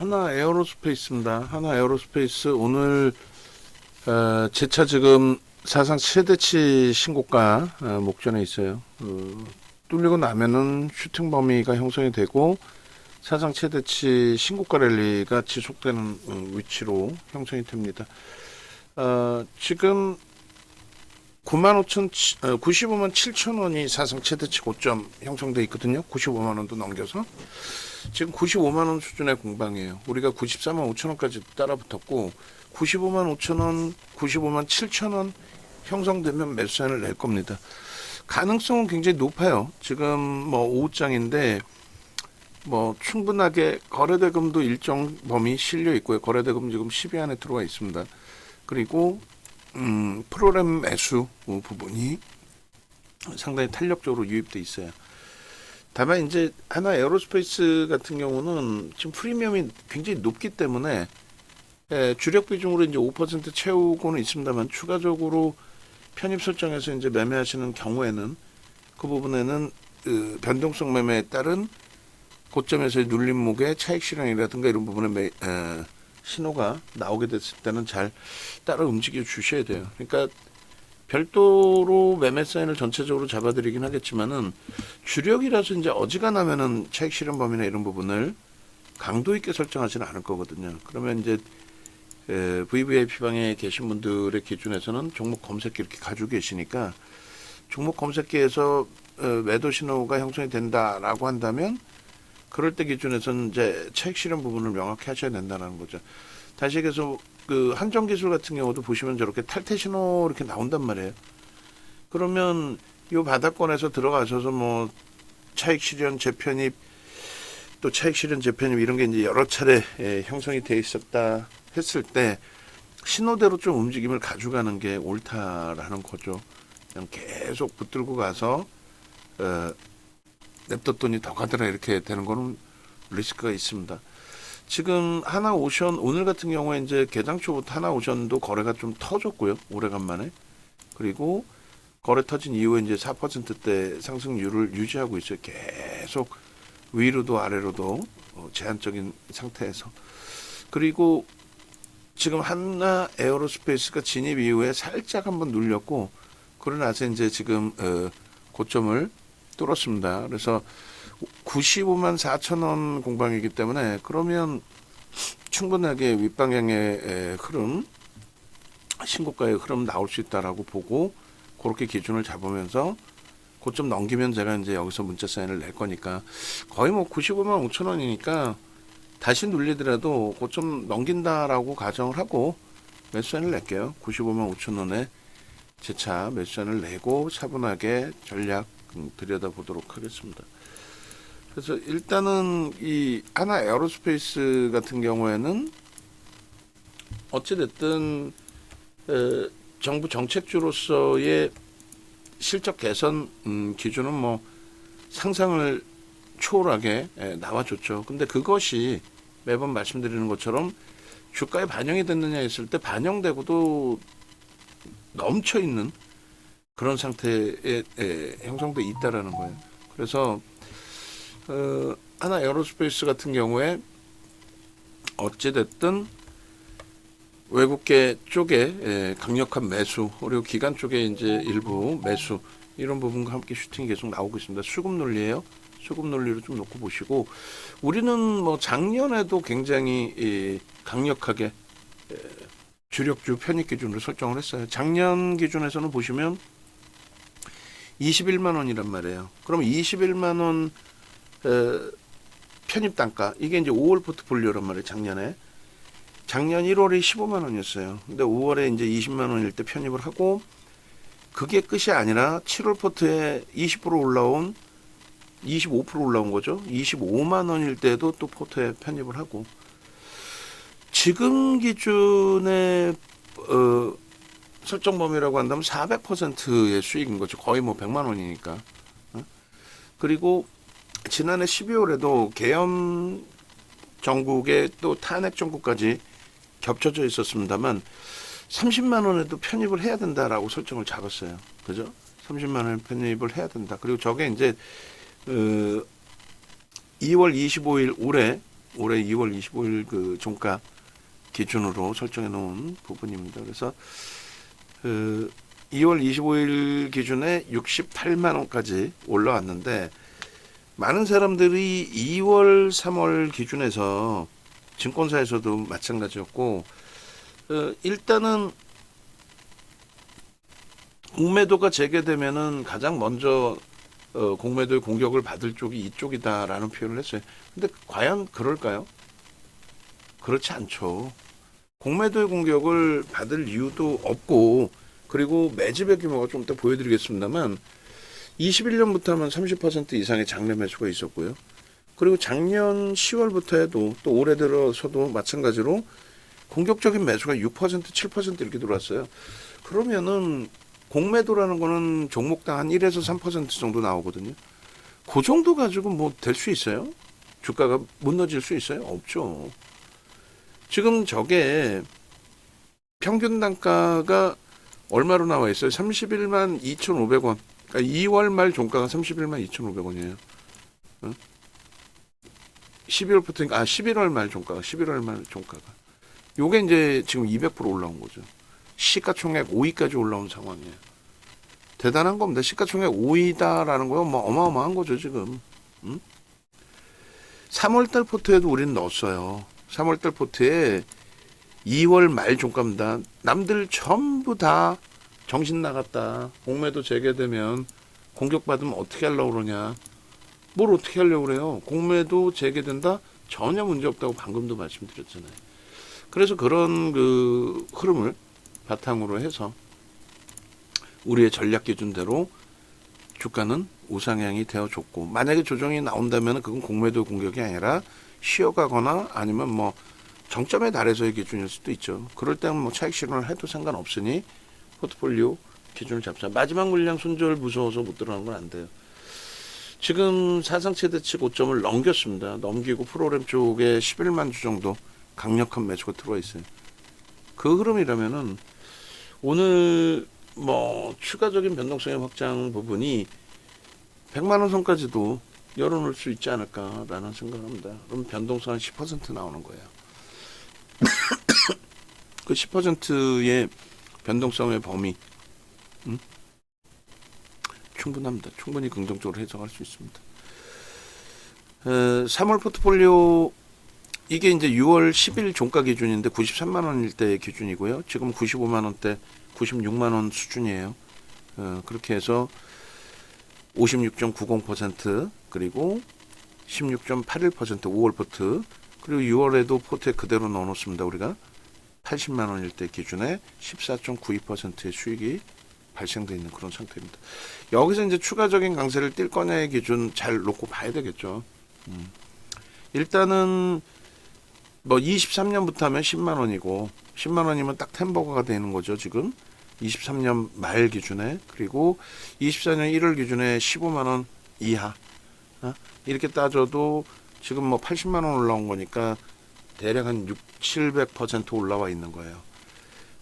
하나 에어로스페이스입니다. 하나 에어로스페이스 오늘 제 차 지금 사상 최대치 신고가 목전에 있어요. 뚫리고 나면은 슈팅 범위가 형성이 되고 사상 최대치 신고가 랠리가 지속되는 위치로 형성이 됩니다. 지금 95만 7천 원이 사상 최대치 고점 형성돼 있거든요. 95만 원도 넘겨서 지금 95만 원 수준의 공방이에요. 우리가 94만 5천 원까지 따라붙었고 95만 5천 원, 95만 7천 원 형성되면 매수세를 낼 겁니다. 가능성은 굉장히 높아요. 지금 뭐 오후장인데 뭐 충분하게 거래대금도 일정 범위 실려 있고요. 거래대금 지금 10위 안에 들어와 있습니다. 그리고 프로그램 매수 부분이 상당히 탄력적으로 유입돼 있어요. 다만 이제 하나 에어로스페이스 같은 경우는 지금 프리미엄이 굉장히 높기 때문에 주력 비중으로 이제 5% 채우고는 있습니다만 추가적으로 편입 설정해서 이제 매매하시는 경우에는 그 부분에는 변동성 매매에 따른 고점에서의 눌림목의 차익 실현이라든가 이런 부분에 신호가 나오게 됐을 때는 잘 따라 움직여 주셔야 돼요. 그러니까 별도로 매매 사인을 전체적으로 잡아드리긴 하겠지만은 주력이라서 이제 어지간하면은 차익 실현 범위나 이런 부분을 강도 있게 설정하지는 않을 거거든요. 그러면 이제 VVIP 방에 계신 분들의 기준에서는 종목 검색기 이렇게 가지고 계시니까 종목 검색기에서 매도 신호가 형성이 된다라고 한다면 그럴 때 기준에서는 이제 차익 실현 부분을 명확히 하셔야 된다는 거죠. 다시 얘기해서 그 한정기술 같은 경우도 보시면 저렇게 탈퇴 신호 이렇게 나온단 말이에요. 그러면 이 바닥권에서 들어가셔서 뭐 차익 실현 재편입 또 차익 실현 재편입 이런 게 이제 여러 차례 형성이 돼 있었다 했을 때 신호대로 좀 움직임을 가져가는 게 옳다라는 거죠. 그냥 계속 붙들고 가서 냅뒀더니 더 가더라 이렇게 되는 거는 리스크가 있습니다. 지금 하나오션 오늘 같은 경우에 이제 개장 초부터 하나오션도 거래가 좀 터졌고요. 오래간만에. 그리고 거래 터진 이후에 이제 4%대 상승률을 유지하고 있어요. 계속 위로도 아래로도 제한적인 상태에서. 그리고 지금 하나 에어로스페이스가 진입 이후에 살짝 한번 눌렸고 그러나서 이제 지금 고점을 뚫었습니다. 그래서 95만 4천 원 공방이기 때문에 그러면 충분하게 윗방향의 흐름, 신고가의 흐름 나올 수 있다라고 보고 그렇게 기준을 잡으면서 고점 넘기면 제가 이제 여기서 문자 사인을 낼 거니까 거의 뭐 95만 5천 원이니까 다시 눌리더라도 고점 넘긴다라고 가정을 하고 매수 사인을 낼게요. 95만 5천 원에 제 차 매수 사인을 내고 차분하게 전략 들여다보도록 하겠습니다. 그래서 일단은 이 하나 에어로스페이스 같은 경우에는 어찌됐든 정부 정책주로서의 실적 개선 기준은 뭐 상상을 초월하게 나와줬죠. 근데 그것이 매번 말씀드리는 것처럼 주가에 반영이 됐느냐 했을 때 반영되고도 넘쳐 있는 그런 상태에 형성돼 있다라는 거예요. 그래서 하나 에어로스페이스 같은 경우에 어찌됐든 외국계 쪽에 강력한 매수 그리고 기관 쪽에 이제 일부 매수 이런 부분과 함께 슈팅이 계속 나오고 있습니다. 수급 논리예요. 수급 논리로 좀 놓고 보시고 우리는 뭐 작년에도 굉장히 강력하게 주력주 편입 기준으로 설정을 했어요. 작년 기준에서는 보시면 21만 원이란 말이에요. 그럼 21만 원 편입 단가 이게 이제 5월 포트폴리오란 말이에요. 작년 1월에 15만 원이었어요. 근데 5월에 이제 20만 원일 때 편입을 하고 그게 끝이 아니라 7월 포트에 20% 올라온 25% 올라온 거죠. 25만 원일 때도 또 포트에 편입을 하고 지금 기준의 설정 범위라고 한다면 400%의 수익인 거죠. 거의 뭐 100만 원이니까. 그리고 지난해 12월에도 계엄 전국에 또 탄핵 전국까지 겹쳐져 있었습니다만 30만 원에도 편입을 해야 된다라고 설정을 잡았어요. 그죠? 30만 원 편입을 해야 된다. 그리고 저게 이제 2월 25일 올해 올해 2월 25일 그 종가 기준으로 설정해 놓은 부분입니다. 그래서 2월 25일 기준에 68만 원까지 올라왔는데 많은 사람들이 2월, 3월 기준에서 증권사에서도 마찬가지였고 일단은 공매도가 재개되면은 가장 먼저 공매도의 공격을 받을 쪽이 이쪽이다라는 표현을 했어요. 근데 과연 그럴까요? 그렇지 않죠. 공매도의 공격을 받을 이유도 없고 그리고 매집의 규모가 좀 이따 보여드리겠습니다만 21년부터 하면 30% 이상의 장래 매수가 있었고요. 그리고 작년 10월부터 해도 또 올해 들어서도 마찬가지로 공격적인 매수가 6%, 7% 이렇게 들어왔어요. 그러면은 공매도라는 거는 종목당 한 1에서 3% 정도 나오거든요. 그 정도 가지고 뭐 될 수 있어요? 주가가 무너질 수 있어요? 없죠. 지금 저게 평균 단가가 얼마로 나와 있어요? 31만 2,500원. 그러니까 2월 말 종가가 31만 2,500원이에요. 12월부터, 11월 말 종가가. 요게 이제 지금 200% 올라온 거죠. 시가총액 5위까지 올라온 상황이에요. 대단한 겁니다. 시가총액 5위다라는 거요. 뭐 어마어마한 거죠, 지금. 3월달 포트에도 우리는 넣었어요. 3월달 포트에 2월 말 종가입니다. 남들 전부 다 정신 나갔다. 공매도 재개되면 공격받으면 어떻게 하려고 그러냐. 뭘 어떻게 하려고 그래요. 공매도 재개된다? 전혀 문제 없다고 방금도 말씀드렸잖아요. 그래서 그런 그 흐름을 바탕으로 해서 우리의 전략 기준대로 주가는 우상향이 되어줬고 만약에 조정이 나온다면 그건 공매도 공격이 아니라 쉬어가거나 아니면 뭐 정점에 달해서의 기준일 수도 있죠. 그럴 때는 뭐 차익 실현을 해도 상관없으니 포트폴리오 기준을 잡자. 마지막 물량 손절 무서워서 못 들어가는 건 안 돼요. 지금 사상 최대치 고점을 넘겼습니다. 넘기고 프로그램 쪽에 11만 주 정도 강력한 매수가 들어와 있어요. 그 흐름이라면은 오늘 뭐 추가적인 변동성의 확장 부분이 100만 원 선까지도 열어놓을 수 있지 않을까라는 생각을 합니다. 그럼 변동성 한 10% 나오는 거예요. 그 10%의 변동성의 범위 충분합니다. 충분히 긍정적으로 해석할 수 있습니다. 3월 포트폴리오 이게 이제 6월 10일 종가 기준인데 93만 원일 때 기준이고요. 지금 95만 원대, 96만 원 수준이에요. 그렇게 해서 56.90% 그리고 16.81% 5월 포트 그리고 6월에도 포트에 그대로 넣어놓습니다. 우리가 80만 원일 때 기준에 14.92%의 수익이 발생되어 있는 그런 상태입니다. 여기서 이제 추가적인 강세를 띌 거냐의 기준 잘 놓고 봐야 되겠죠. 일단은 뭐 23년부터 하면 10만 원이고 10만 원이면 딱 템버거가 되는 거죠. 지금 23년 말 기준에 그리고 24년 1월 기준에 15만 원 이하 이렇게 따져도 지금 뭐 80만 원 올라온 거니까 대략 한 700% 올라와 있는 거예요.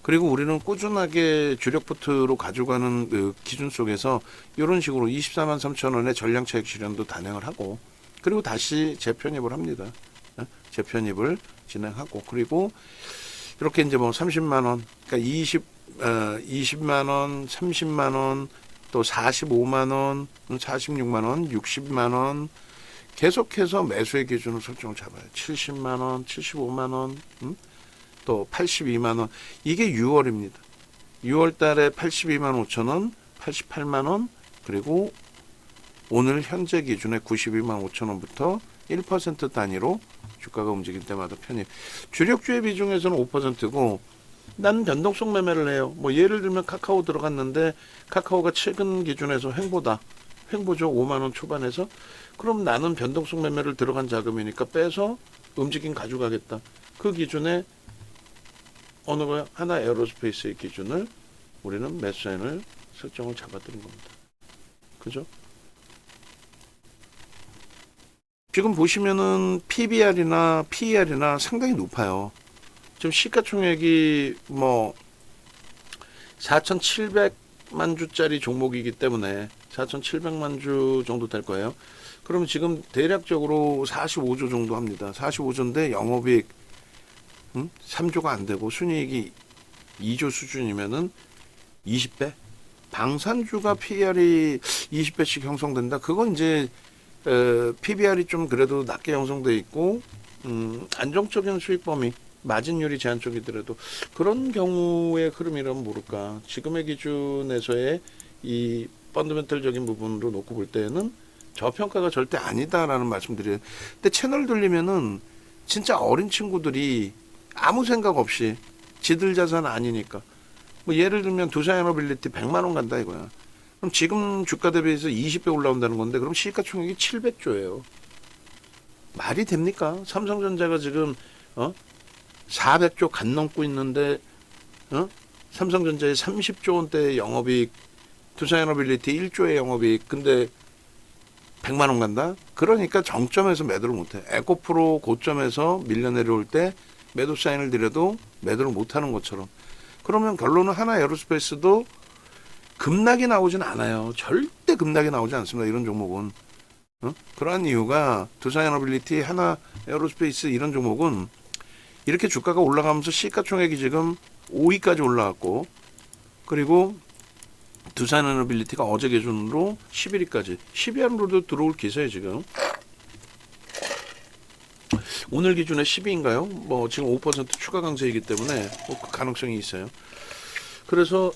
그리고 우리는 꾸준하게 주력 포트로 가져가는 그 기준 속에서 이런 식으로 24만 3천 원의 전량 차익 실현도 단행을 하고 그리고 다시 재편입을 합니다. 재편입을 진행하고 그리고 이렇게 이제 뭐 30만 원, 그러니까 20만 원, 30만 원, 또 45만 원, 46만 원, 60만 원 계속해서 매수의 기준을 설정을 잡아요. 70만 원, 75만 원, 또 82만 원. 이게 6월입니다. 6월 달에 82만 5천 원, 88만 원, 그리고 오늘 현재 기준에 92만 5천 원부터 1% 단위로 주가가 움직일 때마다 편입. 주력주의 비중에서는 5%고 나는 변동성 매매를 해요. 뭐 예를 들면 카카오 들어갔는데 카카오가 최근 기준에서 횡보죠. 5만 원 초반에서. 그럼 나는 변동성 매매를 들어간 자금이니까 빼서 움직임 가져가겠다. 그 기준에 어느 거야? 하나 에어로스페이스의 기준을 우리는 매수엔을 설정을 잡아드린 겁니다. 그죠? 지금 보시면은 PBR이나 PER이나 상당히 높아요. 지금 시가총액이 뭐 4,700만 주짜리 종목이기 때문에 4,700만 주 정도 될 거예요. 그러면 지금 대략적으로 45조 정도 합니다. 45조인데 영업이익 3조가 안 되고 순이익이 2조 수준이면은 20배? 방산주가 PER이 20배씩 형성된다. 그건 이제 PBR이 좀 그래도 낮게 형성돼 있고 안정적인 수익 범위, 마진율이 제한적이더라도 그런 경우의 흐름이라면 모를까. 지금의 기준에서의 이 펀더멘털적인 부분으로 놓고 볼 때는 저평가가 절대 아니다라는 말씀드려요. 근데 채널 돌리면은 진짜 어린 친구들이 아무 생각 없이 지들 자산 아니니까 뭐 예를 들면 두산에너빌리티 100만 원 간다 이거야. 그럼 지금 주가 대비해서 20배 올라온다는 건데 그럼 시가총액이 700조예요. 말이 됩니까? 삼성전자가 지금 400조 간 넘고 있는데 삼성전자의 30조 원대 영업이익, 두산에너빌리티 1조의 영업이익, 근데 100만 원 간다? 그러니까 정점에서 매도를 못해. 에코프로 고점에서 밀려 내려올 때 매도 사인을 드려도 매도를 못하는 것처럼. 그러면 결론은 하나 에어로스페이스도 급락이 나오진 않아요. 절대 급락이 나오지 않습니다. 이런 종목은. 그러한 이유가 두산에너빌리티, 하나 에어로스페이스 이런 종목은 이렇게 주가가 올라가면서 시가총액이 지금 5위까지 올라갔고, 그리고 두산에너빌리티가 어제 기준으로 11위까지 10위 안으로도 들어올 기세에 지금 오늘 기준에 10위인가요? 뭐 지금 5% 추가 강세이기 때문에 그 가능성이 있어요. 그래서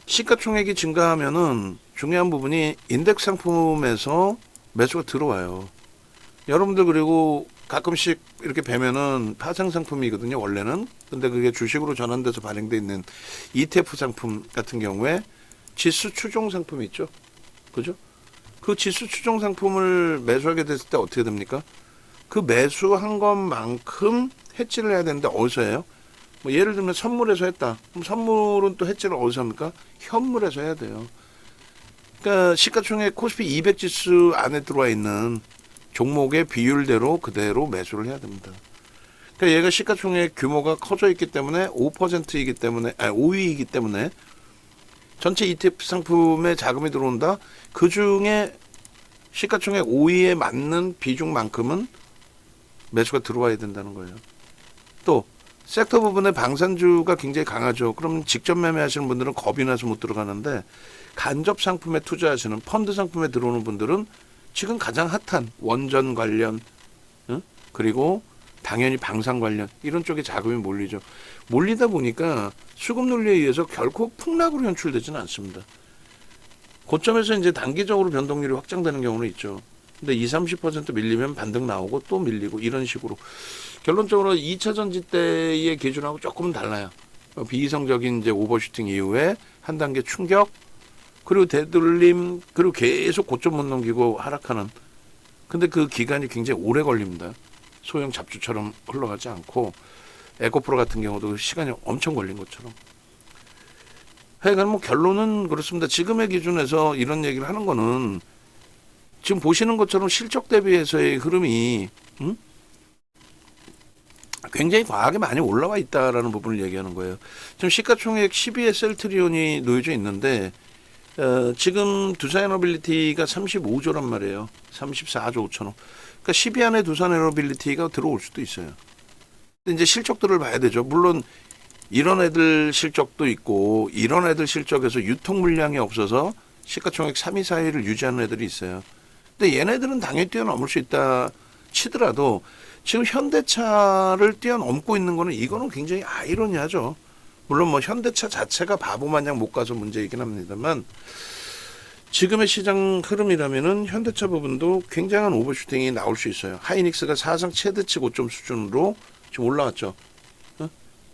시가총액이 증가하면은 중요한 부분이 인덱스 상품에서 매수가 들어와요. 여러분들 그리고 가끔씩 이렇게 뵈면은 파생 상품이거든요, 원래는. 근데 그게 주식으로 전환돼서 발행돼 있는 ETF 상품 같은 경우에 지수 추종 상품이 있죠. 그죠? 그 지수 추종 상품을 매수하게 됐을 때 어떻게 됩니까? 그 매수한 것만큼 해지를 해야 되는데 어디서 해요? 뭐 예를 들면 선물에서 했다. 그럼 선물은 또 해지를 어디서 합니까? 현물에서 해야 돼요. 그러니까 시가총액 코스피 200 지수 안에 들어와 있는 종목의 비율대로 그대로 매수를 해야 됩니다. 그러니까 얘가 시가총액 규모가 커져 있기 때문에 5%이기 때문에 5위이기 때문에 전체 ETF 상품에 자금이 들어온다. 그 중에 시가총액 5위에 맞는 비중만큼은 매수가 들어와야 된다는 거예요. 또 섹터 부분에 방산주가 굉장히 강하죠. 그럼 직접 매매하시는 분들은 겁이 나서 못 들어가는데 간접 상품에 투자하시는 펀드 상품에 들어오는 분들은 지금 가장 핫한 원전 관련, 그리고 당연히 방산 관련 이런 쪽에 자금이 몰리죠. 몰리다 보니까 수급 논리에 의해서 결코 폭락으로 연출되지는 않습니다. 고점에서 이제 단기적으로 변동률이 확장되는 경우는 있죠. 근데 20-30% 밀리면 반등 나오고 또 밀리고 이런 식으로 결론적으로 2차 전지 때의 기준하고 조금은 달라요. 비이성적인 이제 오버슈팅 이후에 한 단계 충격, 그리고 되돌림, 그리고 계속 고점 못 넘기고 하락하는. 근데 그 기간이 굉장히 오래 걸립니다. 소형 잡주처럼 흘러가지 않고 에코프로 같은 경우도 시간이 엄청 걸린 것처럼. 하여간 뭐 결론은 그렇습니다. 지금의 기준에서 이런 얘기를 하는 거는 지금 보시는 것처럼 실적 대비해서의 흐름이 굉장히 과하게 많이 올라와 있다라는 부분을 얘기하는 거예요. 지금 시가총액 10위에 셀트리온이 놓여져 있는데 지금 두산에너빌리티가 35조란 말이에요. 34조 5천억. 그러니까 10위 안에 두산에너빌리티가 들어올 수도 있어요. 근데 이제 실적들을 봐야 되죠. 물론 이런 애들 실적도 있고 이런 애들 실적에서 유통 물량이 없어서 시가총액 3위, 4위를 유지하는 애들이 있어요. 근데 얘네들은 당연히 뛰어넘을 수 있다 치더라도 지금 현대차를 뛰어넘고 있는 거는 이거는 굉장히 아이러니하죠. 물론 뭐 현대차 자체가 바보 마냥 못 가서 문제이긴 합니다만 지금의 시장 흐름이라면은 현대차 부분도 굉장한 오버슈팅이 나올 수 있어요. 하이닉스가 사상 최대치 고점 수준으로 지금 올라왔죠.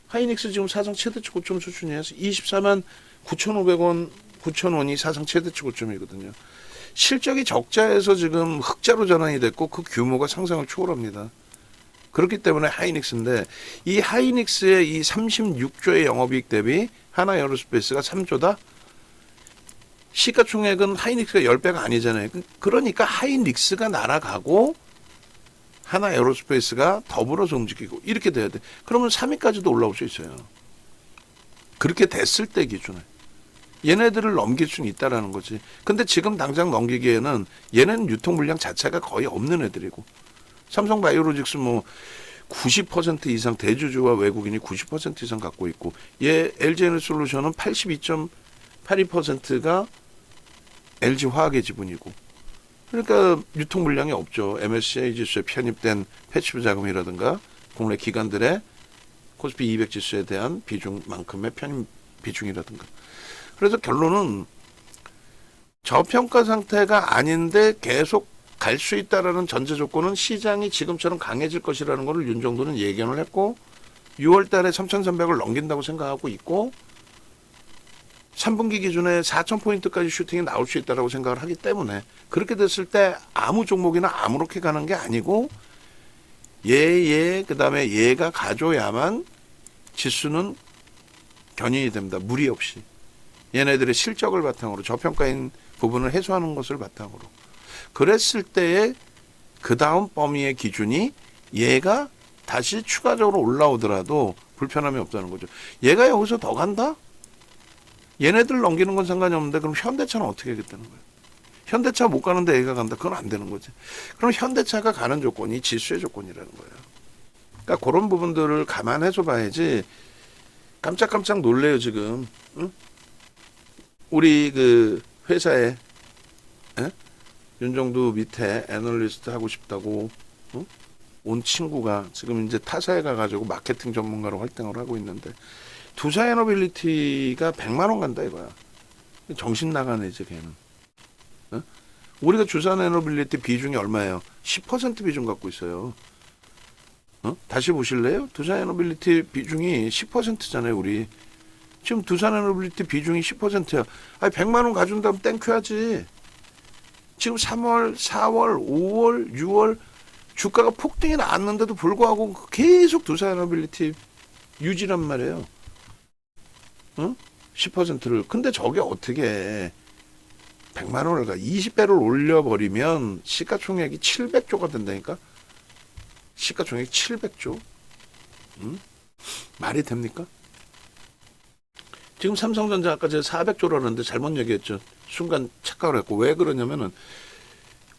하이닉스 지금 사상 최대치 고점 수준이에요. 24만 9,500원, 9,000원이 사상 최대치 고점이거든요. 실적이 적자에서 지금 흑자로 전환이 됐고 그 규모가 상상을 초월합니다. 그렇기 때문에 하이닉스인데 이 하이닉스의 이 36조의 영업이익 대비 하나 에어로스페이스가 3조다? 시가총액은 하이닉스가 10배가 아니잖아요. 그러니까 하이닉스가 날아가고 하나 에어로스페이스가 더불어서 움직이고 이렇게 돼야 돼. 그러면 3위까지도 올라올 수 있어요. 그렇게 됐을 때 기준에. 얘네들을 넘길 수는 있다라는 거지. 근데 지금 당장 넘기기에는 얘네는 유통 물량 자체가 거의 없는 애들이고, 삼성바이오로직스 뭐 90% 이상 대주주와 외국인이 90% 이상 갖고 있고, 얘 LG에너지솔루션은 82.82%가 LG화학의 지분이고, 그러니까 유통 물량이 없죠. MSCI 지수에 편입된 패시브 자금이라든가 국내 기관들의 코스피 200 지수에 대한 비중만큼의 편입 비중이라든가. 그래서 결론은 저평가 상태가 아닌데 계속 갈 수 있다라는 전제 조건은 시장이 지금처럼 강해질 것이라는 것을 윤정도는 예견을 했고, 6월 달에 3,300을 넘긴다고 생각하고 있고, 3분기 기준에 4,000포인트까지 슈팅이 나올 수 있다고 생각을 하기 때문에, 그렇게 됐을 때 아무 종목이나 아무렇게 가는 게 아니고 그다음에 얘가 가져야만 지수는 견인이 됩니다. 무리 없이. 얘네들의 실적을 바탕으로 저평가인 부분을 해소하는 것을 바탕으로. 그랬을 때에 그 다음 범위의 기준이 얘가 다시 추가적으로 올라오더라도 불편함이 없다는 거죠. 얘가 여기서 더 간다? 얘네들 넘기는 건 상관이 없는데 그럼 현대차는 어떻게 하겠다는 거예요? 현대차 못 가는데 얘가 간다? 그건 안 되는 거지. 그럼 현대차가 가는 조건이 지수의 조건이라는 거예요. 그러니까 그런 부분들을 감안해서 봐야지. 깜짝깜짝 놀래요 지금. 응? 우리 그 회사에 윤정도 밑에 애널리스트 하고 싶다고 온 친구가 지금 이제 타사에 가가지고 마케팅 전문가로 활동을 하고 있는데, 두사에너빌리티가 100만 원 간다 이거야. 정신 나가네 이제 걔는. 우리가 두사에너빌리티 비중이 얼마예요? 10% 비중 갖고 있어요. 다시 보실래요? 두사에너빌리티 비중이 10%잖아요 우리. 지금 두사에너빌리티 비중이 10%야. 아니 100만 원 가준다면 땡큐하지. 지금 3월, 4월, 5월, 6월 주가가 폭등이 났는데도 불구하고 계속 두사에너빌리티 유지란 말이에요. 10%를. 근데 저게 어떻게 100만 원을 가 20배를 올려버리면 시가총액이 700조가 된다니까. 시가총액이 700조. 말이 됩니까? 지금 삼성전자 아까 제가 400조라는데 잘못 얘기했죠. 순간 착각을 했고, 왜 그러냐면은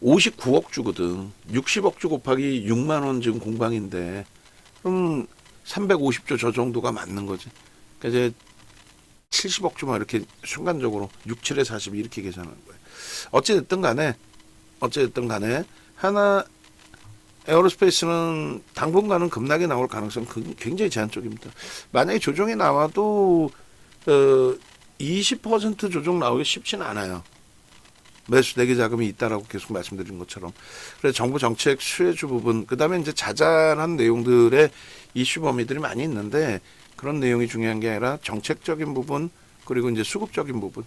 59억 주거든. 60억 주 곱하기 6만 원 지금 공방인데, 그럼 350조 저 정도가 맞는 거지. 그러니까 이제 70억 주만 이렇게 순간적으로 6, 7에 40 이렇게 계산하는 거예요. 어찌됐든 간에 하나 에어로스페이스는 당분간은 급락이 나올 가능성은 굉장히 제한적입니다. 만약에 조정이 나와도 20% 조정 나오기 쉽지는 않아요. 매수 대기 자금이 있다라고 계속 말씀드린 것처럼. 그래서 정부 정책 수혜주 부분, 그다음에 이제 자잘한 내용들의 이슈 범위들이 많이 있는데, 그런 내용이 중요한 게 아니라 정책적인 부분, 그리고 이제 수급적인 부분.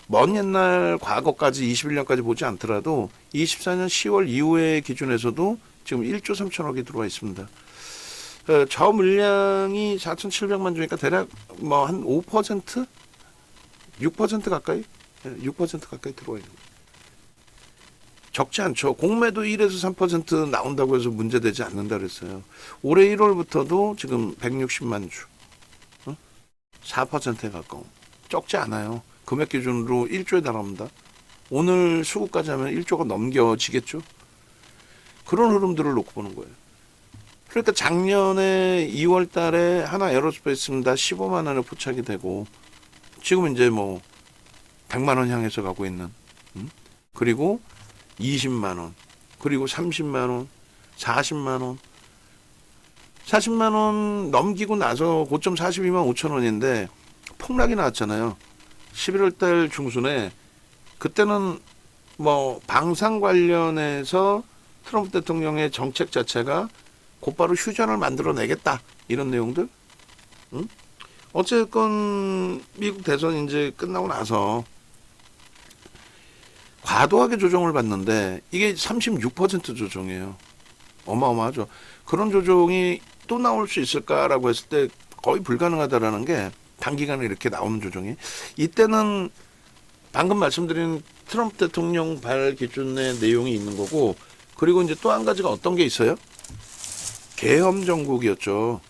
먼 옛날 과거까지 21년까지 보지 않더라도 24년 10월 이후의 기준에서도 지금 1조 3천억이 들어와 있습니다. 저 물량이 4,700만 주니까 대략 뭐 한 5%? 6% 가까이? 6% 가까이 들어와 있는 거예요. 적지 않죠. 공매도 1에서 3% 나온다고 해서 문제되지 않는다 그랬어요. 올해 1월부터도 지금 160만 주. 4%에 가까운. 적지 않아요. 금액 기준으로 1조에 달합니다. 오늘 수급까지 하면 1조가 넘겨지겠죠. 그런 흐름들을 놓고 보는 거예요. 그러니까 작년에 2월 달에 하나 에어로스페이스입니다. 15만 원에 포착이 되고, 지금 이제 뭐 100만 원 향해서 가고 있는, 그리고 20만 원, 그리고 30만 원, 40만 원. 40만 원 넘기고 나서 고점 42만 5천 원인데 폭락이 나왔잖아요. 11월 달 중순에. 그때는 뭐 방산 관련해서 트럼프 대통령의 정책 자체가 곧바로 휴전을 만들어내겠다, 이런 내용들. 어쨌건 미국 대선 이제 끝나고 나서 과도하게 조정을 받는데 이게 36% 조정이에요. 어마어마하죠. 그런 조정이 또 나올 수 있을까라고 했을 때 거의 불가능하다라는 게, 단기간에 이렇게 나오는 조정이. 이때는 방금 말씀드린 트럼프 대통령 발 기준의 내용이 있는 거고, 그리고 이제 또 한 가지가 어떤 게 있어요? 계엄 정국이었죠.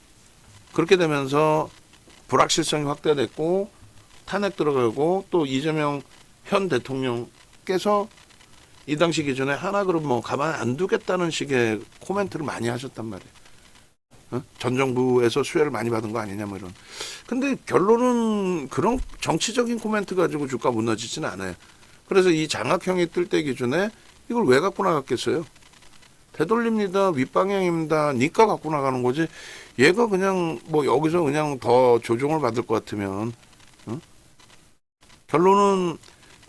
그렇게 되면서 불확실성이 확대됐고 탄핵 들어가고 또 이재명 현 대통령께서 이 당시 기준에 하나그룹 뭐 가만 안 두겠다는 식의 코멘트를 많이 하셨단 말이에요. 어? 전 정부에서 수혜를 많이 받은 거 아니냐 뭐 이런. 근데 결론은 그런 정치적인 코멘트 가지고 주가 무너지진 않아요. 그래서 이 장악형이 뜰 때 기준에 이걸 왜 갖고 나갔겠어요? 되돌립니다. 윗방향입니다. 니까 갖고 나가는 거지. 얘가 그냥 뭐 여기서 그냥 더 조종을 받을 것 같으면 결론은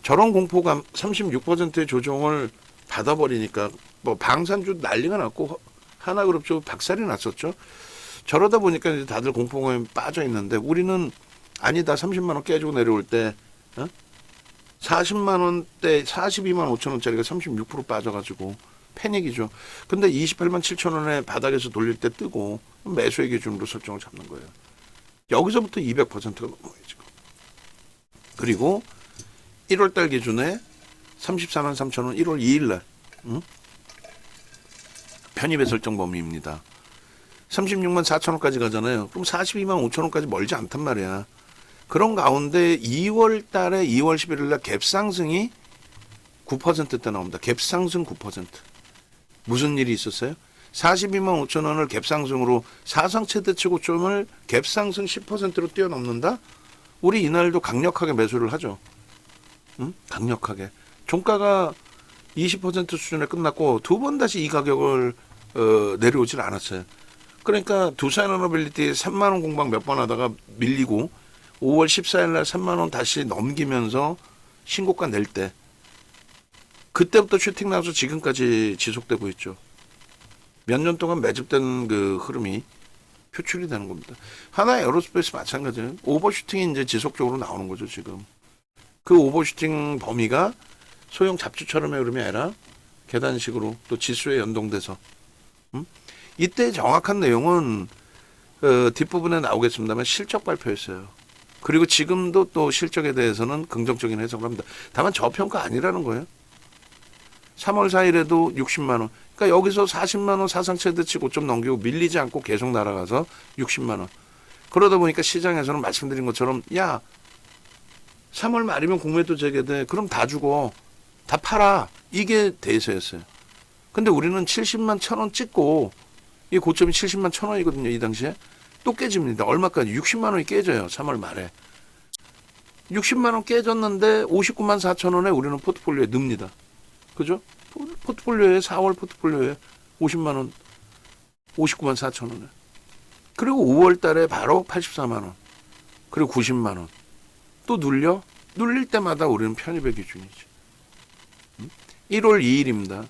저런 공포감 36%의 조정을 받아버리니까 뭐 방산주 난리가 났고 하나그룹 쪽 박살이 났었죠. 저러다 보니까 이제 다들 공포감에 빠져 있는데 우리는 아니다 30만 원 깨지고 내려올 때 40만 원대 42만 5천 원짜리가 36% 빠져가지고 패닉이죠. 근데 28만 7천 원에 바닥에서 돌릴 때 뜨고 매수의 기준으로 설정을 잡는 거예요. 여기서부터 200%가 넘어요 지금. 그리고 1월달 기준에 34만 3천 원 1월 2일 날 편입의 설정 범위입니다. 36만 4천 원까지 가잖아요. 그럼 42만 5천 원까지 멀지 않단 말이야. 그런 가운데 2월 달에 2월 11일 날 갭상승이 9%대 나옵니다. 갭상승 9%. 무슨 일이 있었어요? 42만 5천 원을 갭상승으로 사상 최대치 고점을 갭상승 10%로 뛰어넘는다? 우리 이날도 강력하게 매수를 하죠. 응? 강력하게. 종가가 20% 수준에 끝났고 두 번 다시 이 가격을 내려오질 않았어요. 그러니까 두산에너빌리티 3만 원 공방 몇 번 하다가 밀리고 5월 14일 날 3만 원 다시 넘기면서 신고가 낼 때 그때부터 슈팅 나서 지금까지 지속되고 있죠. 몇 년 동안 매집된 그 흐름이 표출이 되는 겁니다. 하나 에어로스페이스 마찬가지예요. 오버슈팅이 이제 지속적으로 나오는 거죠, 지금. 그 오버슈팅 범위가 소형 잡주처럼의 흐름이 아니라 계단식으로 또 지수에 연동돼서 이때 정확한 내용은 뒷부분에 나오겠습니다만 실적 발표였어요. 그리고 지금도 또 실적에 대해서는 긍정적인 해석을 합니다. 다만 저평가 아니라는 거예요. 3월 4일에도 60만 원. 그러니까 여기서 40만 원 사상 최대치 고점 넘기고 밀리지 않고 계속 날아가서 60만 원. 그러다 보니까 시장에서는 말씀드린 것처럼 야 3월 말이면 공매도 재개돼. 그럼 다 죽어. 다 팔아. 이게 대세였어요. 근데 우리는 70만 1,000원 찍고 이 고점이 70만 1,000원이거든요. 이 당시에. 또 깨집니다. 얼마까지? 60만 원이 깨져요. 3월 말에. 60만 원 깨졌는데 59만 4천 원에 우리는 포트폴리오에 넣습니다. 그죠? 포트폴리오에 4월 포트폴리오에 50만 원, 59만 4천 원에. 그리고 5월 달에 바로 84만 원. 그리고 90만 원. 또 눌릴 때마다 우리는 편입의 기준이지. 1월 2일입니다.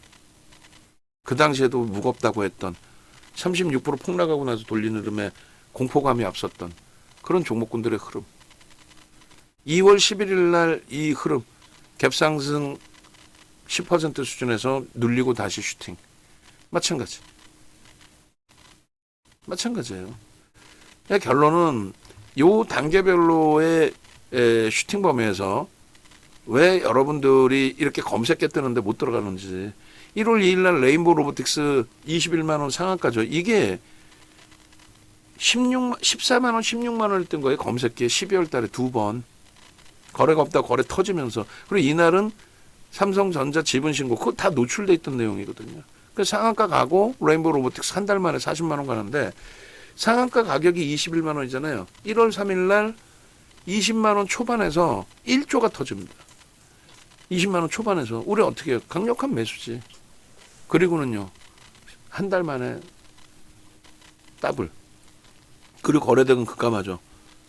그 당시에도 무겁다고 했던 36% 폭락하고 나서 돌리는 흐름에 공포감이 앞섰던 그런 종목군들의 흐름. 2월 11일 날 이 흐름 갭상승 10% 수준에서 눌리고 다시 슈팅. 마찬가지예요. 결론은 요 단계별로의 슈팅 범위에서 왜 여러분들이 이렇게 검색해 뜨는데 못 들어가는지. 1월 2일 날 레인보우 로보틱스 21만 원 상한가죠. 이게 14만 원, 16만 원을 뜬 거예요. 검색기에 12월 달에 두 번. 거래가 없다 거래 터지면서. 그리고 이날은 삼성전자 지분 신고 그거 다 노출돼 있던 내용이거든요. 그 상한가 가고 레인보우 로보틱스 한 달 만에 40만 원 가는데 상한가 가격이 21만 원이잖아요. 1월 3일 날 20만 원 초반에서 1조가 터집니다. 20만 원 초반에서 우리 어떻게 해요? 강력한 매수지. 그리고는요. 한 달 만에 더블. 그리고 거래대금 급감하죠.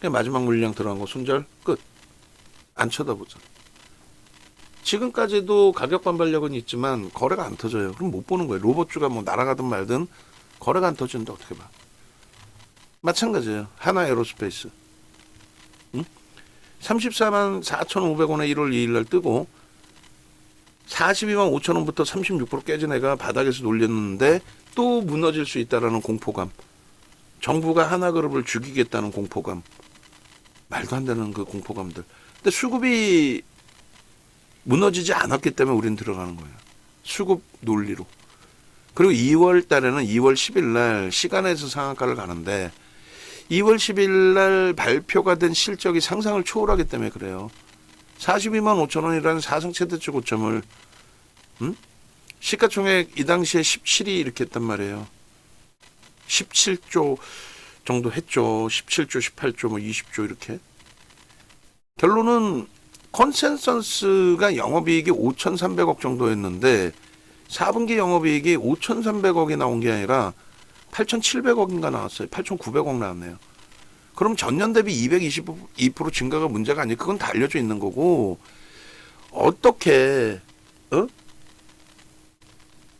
그냥 마지막 물량 들어간 거 손절 끝. 안 쳐다보죠. 지금까지도 가격 반발력은 있지만 거래가 안 터져요. 그럼 못 보는 거예요. 로봇주가 뭐 날아가든 말든 거래가 안 터지는데 어떻게 봐. 마찬가지예요. 하나 에어로스페이스. 34만 4,500원에 1월 2일 날 뜨고 42만 5천 원부터 36% 깨진 애가 바닥에서 놀렸는데 또 무너질 수 있다라는 공포감. 정부가 하나그룹을 죽이겠다는 공포감. 말도 안 되는 그 공포감들. 근데 수급이 무너지지 않았기 때문에 우리는 들어가는 거예요. 수급 논리로. 그리고 2월 달에는 2월 10일 날 시간에서 상한가를 가는데 2월 10일 날 발표가 된 실적이 상상을 초월하기 때문에 그래요. 42만 5천 원이라는 사상 최대치 고점을 시가총액 이 당시에 17이 이렇게 했단 말이에요. 17조 정도 했죠. 17조, 18조, 뭐 20조 이렇게. 결론은 컨센서스가 영업이익이 5,300억 정도였는데 4분기 영업이익이 5,300억이 나온 게 아니라 8,700억인가 나왔어요. 8,900억 나왔네요. 그럼 전년 대비 222% 증가가 문제가 아니에요. 그건 다 알려져 있는 거고 어떻게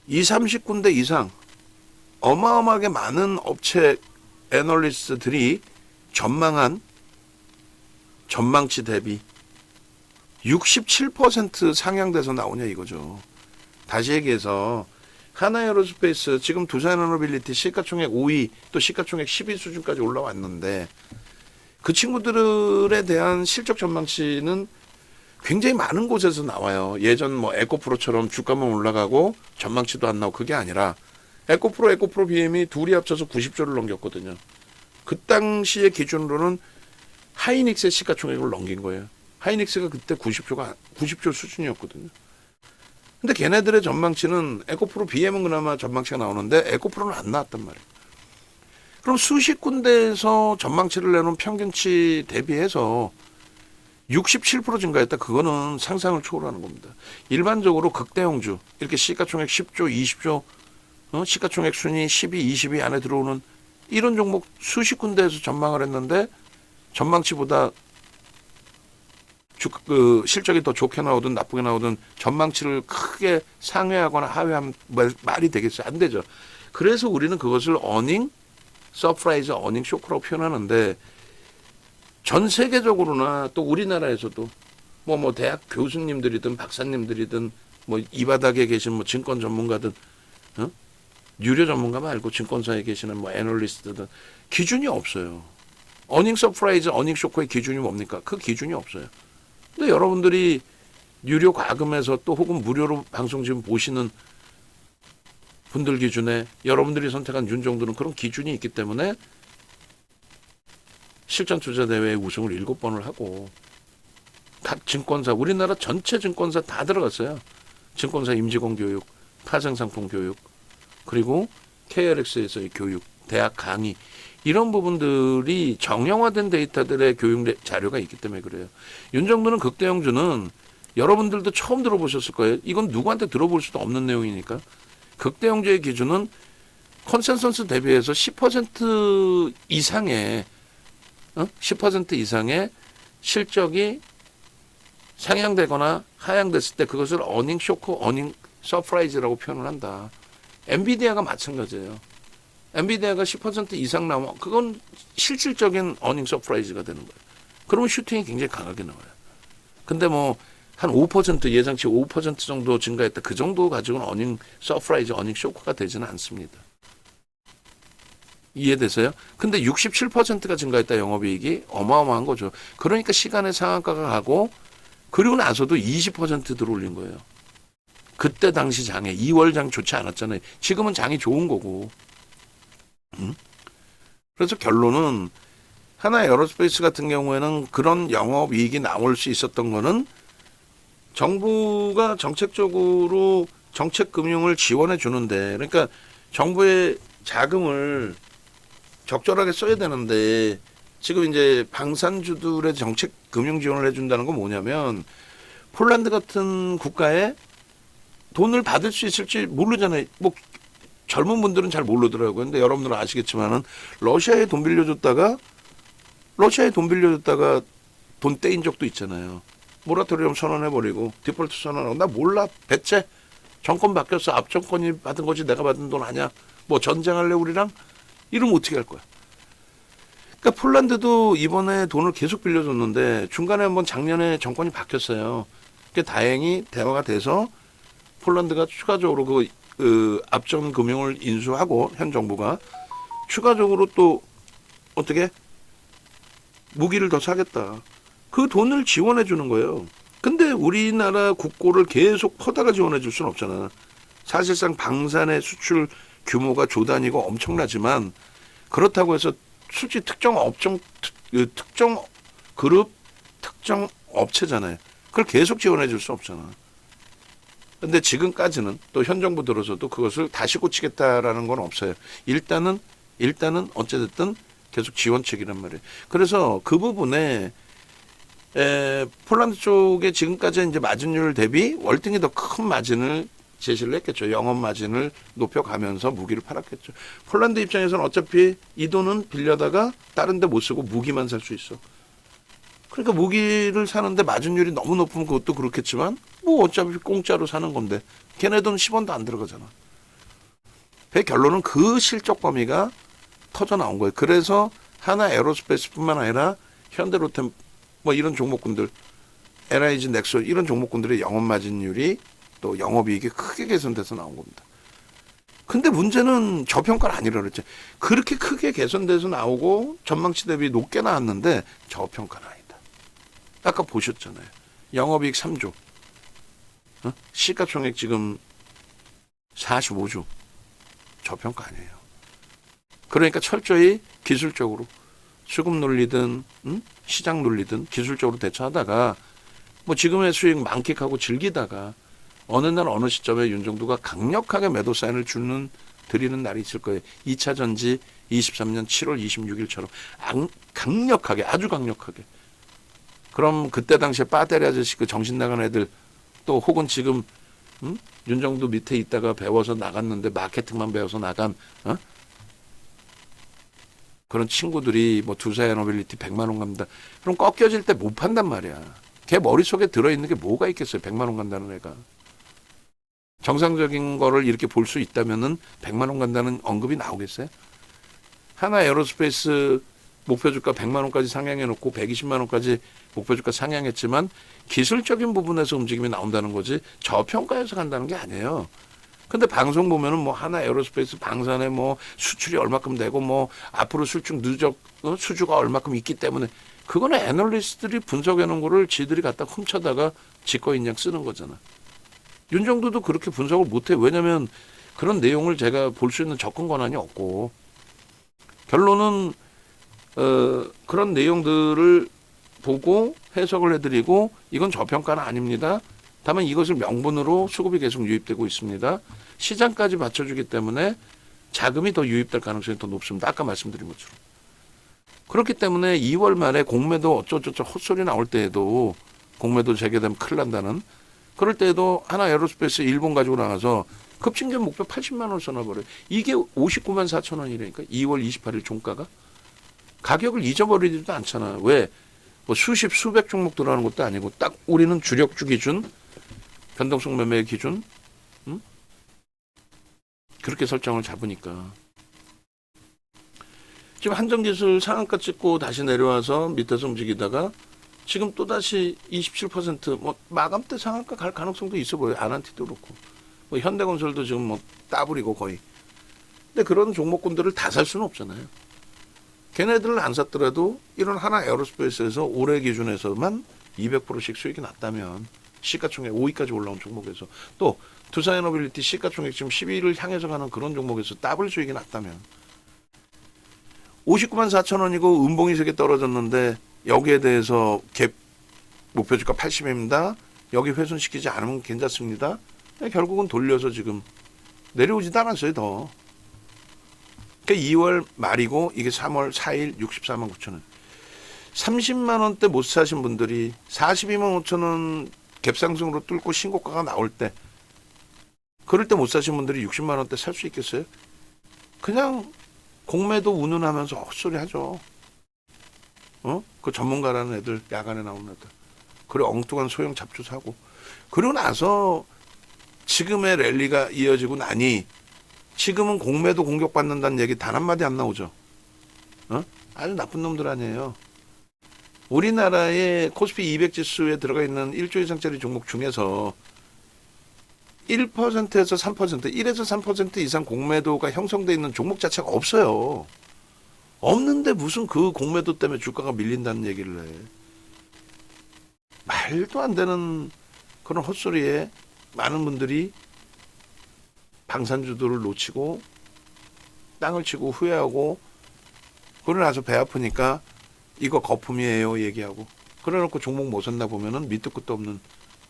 20, 30군데 이상 어마어마하게 많은 업체 애널리스트들이 전망한 전망치 대비 67% 상향돼서 나오냐 이거죠. 다시 얘기해서 하나에어로스페이스 지금 두산에너빌리티 시가총액 5위 또 시가총액 10위 수준까지 올라왔는데 그 친구들에 대한 실적 전망치는 굉장히 많은 곳에서 나와요. 예전 뭐 에코프로처럼 주가만 올라가고 전망치도 안 나오고 그게 아니라 에코프로 BM이 둘이 합쳐서 90조를 넘겼거든요. 그 당시의 기준으로는 하이닉스의 시가총액을 넘긴 거예요. 하이닉스가 그때 90조 수준이었거든요. 근데 걔네들의 전망치는 에코프로 BM은 그나마 전망치가 나오는데 에코프로는 안 나왔단 말이에요. 그럼 수십 군데에서 전망치를 내놓은 평균치 대비해서 67% 증가했다. 그거는 상상을 초월하는 겁니다. 일반적으로 극대형주 이렇게 시가총액 10조, 20조 시가총액 순위 12, 20위 안에 들어오는 이런 종목 수십 군데에서 전망을 했는데 전망치보다 실적이 더 좋게 나오든 나쁘게 나오든 전망치를 크게 상회하거나 하회하면 말이 되겠어요? 안 되죠. 그래서 우리는 그것을 어닝 서프라이즈, 어닝 쇼크라고 표현하는데 전 세계적으로나 또 우리나라에서도 뭐 대학 교수님들이든 박사님들이든 뭐 이 바닥에 계신 뭐 증권 전문가든 유료 전문가 말고 증권사에 계시는 뭐 애널리스트든 기준이 없어요. 어닝 서프라이즈, 어닝 쇼크의 기준이 뭡니까? 그 기준이 없어요. 근데 여러분들이 유료 과금에서 또 혹은 무료로 방송 지금 보시는 분들 기준에 여러분들이 선택한 윤정도는 그런 기준이 있기 때문에 실전투자대회에 우승을 7번을 하고 각 증권사, 우리나라 전체 증권사 다 들어갔어요. 증권사 임직원 교육, 파생상품 교육, 그리고 KRX에서의 교육, 대학 강의 이런 부분들이 정형화된 데이터들의 교육 자료가 있기 때문에 그래요. 윤정도는 극대형주는 여러분들도 처음 들어보셨을 거예요. 이건 누구한테 들어볼 수도 없는 내용이니까. 극대형주의 기준은 컨센서스 대비해서 10% 이상의 10% 이상의 실적이 상향되거나 하향됐을 때 그것을 어닝 쇼크, 어닝 서프라이즈라고 표현을 한다. 엔비디아가 마찬가지예요. 엔비디아가 10% 이상 나오면 그건 실질적인 어닝 서프라이즈가 되는 거예요. 그러면 슈팅이 굉장히 강하게 나와요. 근데 뭐 한 5% 예상치 5% 정도 증가했다. 그 정도 가지고는 어닝 서프라이즈, 어닝 쇼크가 되지는 않습니다. 이해되세요? 근데 67%가 증가했다 영업이익이 어마어마한 거죠. 그러니까 시간의 상한가가 가고 그리고 나서도 20% 들어올린 거예요. 그때 당시 장에 2월 장 좋지 않았잖아요. 지금은 장이 좋은 거고. 그래서 결론은 하나 에어로스페이스 같은 경우에는 그런 영업이익이 나올 수 있었던 거는 정부가 정책적으로 정책금융을 지원해 주는데 그러니까 정부의 자금을 적절하게 써야 되는데 지금 이제 방산주들의 정책 금융 지원을 해준다는 건 뭐냐면 폴란드 같은 국가에 돈을 받을 수 있을지 모르잖아요. 뭐 젊은 분들은 잘 모르더라고요. 근데 여러분들은 아시겠지만은 러시아에 돈 빌려줬다가 돈 떼인 적도 있잖아요. 모라토리엄 선언해버리고 디폴트 선언하고 나 몰라 배째 정권 바뀌었어. 앞 정권이 받은 거지 내가 받은 돈 아니야. 뭐 전쟁할래 우리랑? 이러면 어떻게 할 거야? 그러니까 폴란드도 이번에 돈을 계속 빌려줬는데 중간에 한번 작년에 정권이 바뀌었어요. 그게 다행히 대화가 돼서 폴란드가 추가적으로 그 앞전 금융을 인수하고 현 정부가 추가적으로 또 어떻게 무기를 더 사겠다. 그 돈을 지원해 주는 거예요. 근데 우리나라 국고를 계속 퍼다가 지원해 줄 수는 없잖아. 사실상 방산의 수출 규모가 조 단위고 엄청나지만 그렇다고 해서 솔직히 특정 업종, 특정 그룹, 특정 업체잖아요. 그걸 계속 지원해 줄 수 없잖아. 근데 지금까지는 또 현 정부 들어서도 그것을 다시 고치겠다라는 건 없어요. 일단은 어찌됐든 계속 지원책이란 말이에요. 그래서 그 부분에 폴란드 쪽에 지금까지 이제 마진율 대비 월등히 더 큰 마진을 제시를 했겠죠. 영업 마진을 높여가면서 무기를 팔았겠죠. 폴란드 입장에서는 어차피 이 돈은 빌려다가 다른 데 못 쓰고 무기만 살 수 있어. 그러니까 무기를 사는데 마진율이 너무 높으면 그것도 그렇겠지만 뭐 어차피 공짜로 사는 건데 걔네 돈 10원도 안 들어가잖아. 결론은 그 실적 범위가 터져 나온 거예요. 그래서 하나 에어로스페이스뿐만 아니라 현대로템 뭐 이런 종목군들, LIG, 넥소 이런 종목군들의 영업 마진율이 또 영업이익이 크게 개선돼서 나온 겁니다. 근데 문제는 저평가는 아니라 그랬죠. 그렇게 크게 개선돼서 나오고 전망치 대비 높게 나왔는데 저평가는 아니다. 아까 보셨잖아요. 영업이익 3조. 시가총액 지금 45조. 저평가 아니에요. 그러니까 철저히 기술적으로 수급 논리든 시장 논리든 기술적으로 대처하다가 뭐 지금의 수익 만끽하고 즐기다가 어느 날 어느 시점에 윤정두가 강력하게 매도 사인을 드리는 날이 있을 거예요. 2차 전지 23년 7월 26일처럼 강력하게 아주 강력하게. 그럼 그때 당시에 빠떼리 아저씨 그 정신 나간 애들 또 혹은 지금 윤정두 밑에 있다가 배워서 나갔는데 마케팅만 배워서 나간 그런 친구들이 뭐 두사야 노빌리티 100만 원 간다. 그럼 꺾여질 때 못 판단 말이야. 걔 머릿속에 들어있는 게 뭐가 있겠어요. 100만 원 간다는 애가. 정상적인 거를 이렇게 볼 수 있다면은 100만 원 간다는 언급이 나오겠어요? 하나 에어로스페이스 목표 주가 100만 원까지 상향해 놓고 120만 원까지 목표 주가 상향했지만 기술적인 부분에서 움직임이 나온다는 거지 저평가해서 간다는 게 아니에요. 근데 방송 보면은 뭐 하나 에어로스페이스 방산에 뭐 수출이 얼마큼 되고 뭐 앞으로 수출 누적 수주가 얼마큼 있기 때문에 그거는 애널리스트들이 분석해 놓은 거를 지들이 갖다 훔쳐다가 지꺼인 양 쓰는 거잖아. 윤정두도 그렇게 분석을 못해. 왜냐면 그런 내용을 제가 볼 수 있는 접근 권한이 없고 결론은 그런 내용들을 보고 해석을 해드리고 이건 저평가는 아닙니다. 다만 이것을 명분으로 수급이 계속 유입되고 있습니다. 시장까지 받쳐주기 때문에 자금이 더 유입될 가능성이 더 높습니다. 아까 말씀드린 것처럼. 그렇기 때문에 2월 말에 공매도 어쩌고저쩌고 헛소리 나올 때에도 공매도 재개되면 큰일 난다는 그럴 때에도 하나 에어로스페이스 일본 가지고 나가서 급증전 목표 80만 원을 써놔버려요. 이게 59만 4천 원이라니까. 2월 28일 종가가. 가격을 잊어버리지도 않잖아. 왜? 뭐 수백 종목 들어가는 것도 아니고 딱 우리는 주력주 기준, 변동성 매매 기준 그렇게 설정을 잡으니까. 지금 한정기술 상한가 찍고 다시 내려와서 밑에서 움직이다가 지금 또다시 27%뭐 마감 때 상한가 갈 가능성도 있어 보여요. 아난티도 그렇고. 뭐 현대건설도 지금 뭐 따블이고 거의. 근데 그런 종목군들을 다 살 수는 없잖아요. 걔네들을 안 샀더라도 이런 하나 에어로스페이스에서 올해 기준에서만 200%씩 수익이 났다면 시가총액 5위까지 올라온 종목에서 또 두산에너빌리티 시가총액 지금 10위를 향해서 가는 그런 종목에서 더블 수익이 났다면 59만 4천 원이고 음봉이 3개 떨어졌는데 여기에 대해서 갭 목표 주가 80입니다. 여기 훼손시키지 않으면 괜찮습니다. 결국은 돌려서 지금 내려오지도 않았어요. 더. 그러니까 2월 말이고 이게 3월 4일 64만 9천 원. 30만 원대 못 사신 분들이 42만 5천 원 갭상승으로 뚫고 신고가가 나올 때 그럴 때 못 사신 분들이 60만 원대 살 수 있겠어요? 그냥 공매도 운운하면서 헛소리 하죠. 그 전문가라는 애들 야간에 나오는 애들. 그리고 엉뚱한 소형 잡주 사고. 그러고 나서 지금의 랠리가 이어지고 나니 지금은 공매도 공격받는다는 얘기 단 한마디 안 나오죠. 아주 나쁜 놈들 아니에요. 우리나라의 코스피 200 지수에 들어가 있는 1조 이상짜리 종목 중에서 1%에서 3%, 1에서 3% 이상 공매도가 형성되어 있는 종목 자체가 없어요. 없는데 무슨 그 공매도 때문에 주가가 밀린다는 얘기를 해. 말도 안 되는 그런 헛소리에 많은 분들이 방산주들을 놓치고 땅을 치고 후회하고 그러고 나서 배 아프니까 이거 거품이에요 얘기하고, 그래놓고 종목 못 샀나 보면은 밑도 끝도 없는